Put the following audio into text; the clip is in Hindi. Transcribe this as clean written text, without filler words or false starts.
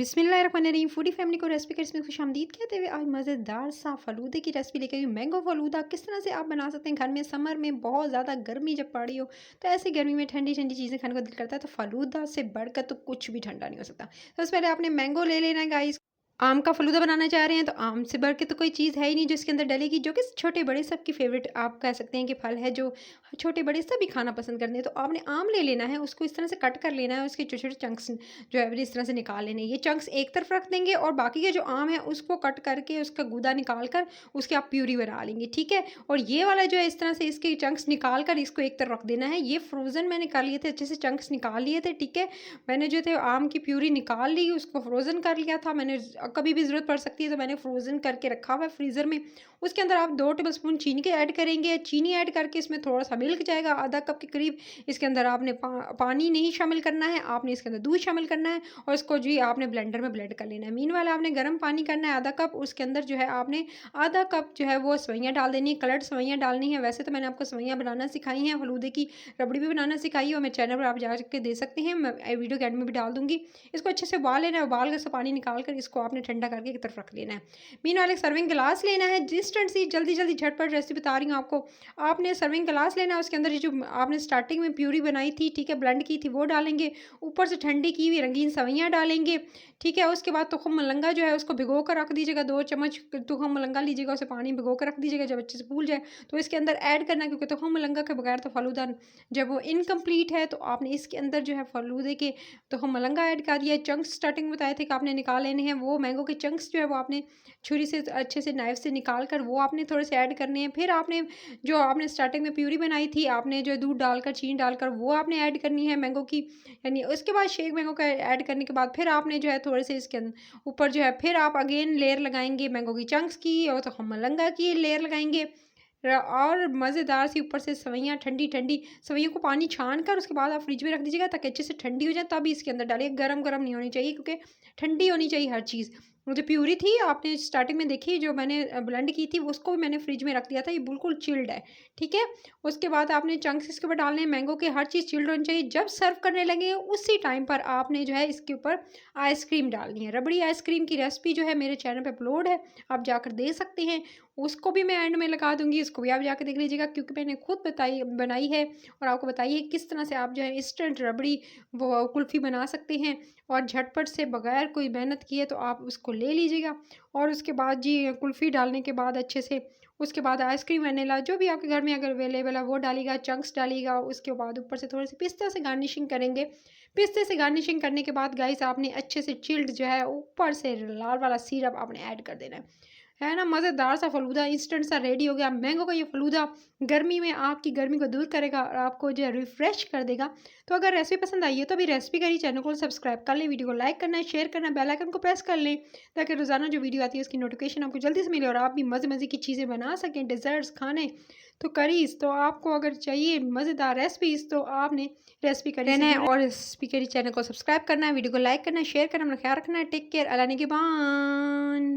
बिस्मिल्लाहिर्रहमानिर्रहीम। फूडी फैमिली को रेसिपी के इसमें खुशामदीद कहते हुए आज मज़ेदार सा फ़लूदे की रेसिपी लेकर आई हूँ। मैंगो फ़लूदा किस तरह से आप बना सकते हैं घर में। समर में बहुत ज़्यादा गर्मी जब पड़ रही हो तो ऐसी गर्मी में ठंडी ठंडी चीज़ें खाने को दिल करता है, तो फ़लूदा से बढ़कर तो कुछ भी ठंडा नहीं हो सकता। सबसे पहले आपने मैंगो ले लेना है गाइस। आम का फ़लूदा बनाना चाह रहे हैं तो आम से बढ़ के तो कोई चीज़ है ही नहीं जो इसके अंदर डलेगी, जो कि छोटे बड़े सबकी फ़ेवरेट आप कह सकते हैं कि फल है जो छोटे बड़े सभी खाना पसंद करते हैं। तो आपने आम ले लेना है, उसको इस तरह से कट कर लेना है, उसके छोटे-छोटे चंक्स जो है वो इस तरह से निकाल लेने हैं। ये चंक्स एक तरफ रख देंगे और बाकी के जो आम है उसको कट करके उसका गूदा निकाल कर उसकी आप प्यूरी बना लेंगे, ठीक है? और ये वाला जो है इस तरह से इसके चंक्स निकाल कर इसको एक तरफ रख देना है। ये फ्रोज़न मैंने कर लिए थे, अच्छे से चंक्स निकाल लिए थे, ठीक है? मैंने जो थे आम की प्यूरी निकाल ली, उसको फ्रोज़न कर लिया था मैंने। कभी भी ज़रूरत पड़ सकती है तो मैंने फ्रोज़न करके रखा हुआ है फ्रीज़र में। उसके अंदर आप 2 टेबलस्पून चीनी के ऐड करेंगे। चीनी ऐड करके इसमें थोड़ा-सा मिल्क जाएगा, आधा कप के करीब। इसके अंदर आपने पानी नहीं शामिल करना है, आपने इसके अंदर दूध शामिल करना है और इसको जी आपने ब्लेंडर में ब्लेंड कर लेना है। मीनवाइल आपने गर्म पानी करना है आधा कप, उसके अंदर जो है आपने आधा कप जो है वो सेवइयाँ डाल देनी है, कलर्ड सेवइयाँ डालनी है। वैसे तो मैंने आपको सेवइयाँ बनाना सिखाई हैं, फ़लूदे की रबड़ी भी बनाना सिखाई है और मेरे चैनल पर आप जा के दे सकते हैं, मैं वीडियो के एंड में भी डाल दूँगी। इसको अच्छे से उबाल लेना है, उबाल कर इसका पानी निकाल कर इसको आपने ठंडा करके एक तरफ रख लेना है। मीनवाइल एक सर्विंग गिलास लेना है, इंस्टेंट सी जल्दी-जल्दी झटपट रेसिपी बता रही हूँ आपको। आपने सर्विंग गिलास लेना है, उसके अंदर ये जो आपने स्टार्टिंग में प्यूरी बनाई थी, ठीक है, ब्लेंड की थी, वो डालेंगे। ऊपर से ठंडी की हुई रंगीन सेवइयाँ डालेंगे, ठीक है। उसके बाद तुख़म मलंगा जो है उसको भिगो कर रख दीजिएगा, 2 चम्मच तुख़म मलंगा लीजिएगा, उसे पानी भिगो कर रख दीजिएगा। जब अच्छे से फूल जाए तो इसके अंदर ऐड करना है, क्योंकि तुख़म मलंगा के बगैर तो फ़लूदा जब वो इनकम्प्लीट है तो आपने इसके अंदर जो है फ़लूदे के तुख़म मलंगा ऐड कर दिया है। चंक्स स्टार्टिंग में बताए थे कि आपने निकाल लेने हैं, वो मैंगो के चंक्स जो है वो आपने छुरी से अच्छे से नाइफ़ से निकाल कर वो आपने थोड़े से ऐड करने हैं। फिर आपने जो आपने स्टार्टिंग में प्यूरी बनाई थी, आपने जो दूध डालकर, चीनी डालकर वो आपने ऐड करनी है मैंगो की, यानी उसके बाद शेक मैंगो का ऐड करने के बाद फिर आपने जो है थोड़े से इसके ऊपर जो है फिर आप अगेन लेयर लगाएँगे मैंगो की चंक्स की और तो मलंगा की लेयर लगाएँगे। और मज़ेदार सी ऊपर से सेवइयाँ ठंडी-ठंडी सेवइयों को पानी छान कर उसके बाद आप फ्रिज में रख दीजिएगा ताकि अच्छे से ठंडी हो जाए, तभी इसके अंदर डालिए। गरम-गरम नहीं होनी चाहिए क्योंकि ठंडी होनी चाहिए हर चीज़। वो जो प्यूरी थी आपने स्टार्टिंग में देखी जो मैंने ब्लेंड की थी उसको भी मैंने फ्रिज में रख दिया था, ये बिल्कुल चिल्ड है, ठीक है? उसके बाद आपने चंक्स इसके ऊपर डालने हैं मैंगो के, हर चीज़ चिल्ड होनी चाहिए। जब सर्व करने लगे उसी टाइम पर आपने जो है इसके ऊपर आइसक्रीम डालनी है। रबड़ी आइसक्रीम की रेसिपी जो है मेरे चैनल पे अपलोड है, आप जाकर देख सकते हैं। उसको भी मैं एंड में लगा दूँगी, उसको भी आप जाके देख लीजिएगा, क्योंकि मैंने खुद बनाई है और आपको बताई है किस तरह से आप जो है इंस्टेंट रबड़ी वो कुल्फ़ी बना सकते हैं और झटपट से बगैर कोई मेहनत किए, तो आप उसको ले लीजिएगा। और उसके बाद जी कुल्फ़ी डालने के बाद अच्छे से उसके बाद आइसक्रीम वनीला जो भी आपके घर में अगर अवेलेबल है वो डालिएगा, चंक्स डालिएगा। उसके बाद ऊपर से थोड़े से पिस्ता से गार्निशिंग करेंगे। पिस्ते से गार्निशिंग करने के बाद गाइस आपने अच्छे से चिल्ड जो है ऊपर से लाल वाला सिरप आपने ऐड कर देना है ना। मज़ेदार सा फ़लूदा इंस्टेंट सा रेडी हो गया। मैंगो का ये फ़लूदा गर्मी में आपकी गर्मी को दूर करेगा और आपको जो है रिफ़्रेश कर देगा। तो अगर रेसिपी पसंद आई है तो अभी रेसिपी करिए, चैनल को सब्सक्राइब कर लें, वीडियो को लाइक करना है, शेयर करना है, बेल आइकन को प्रेस कर लें ताकि रोज़ाना जो वीडियो आती है उसकी नोटिफिकेशन आपको जल्दी से मिले और आप भी मज़े-मज़े की चीज़ें बना सकें, डेज़र्ट्स खाने। तो करीज़ तो आपको अगर चाहिए मज़ेदार रेसिपीज़ तो आपने रेसिपी करी रहना है और रेसिपी करी चैनल को सब्सक्राइब करना है, वीडियो को लाइक करना है, शेयर करना है, अपना ख्याल रखना है। टेक केयर, अल्लाह निगहबान।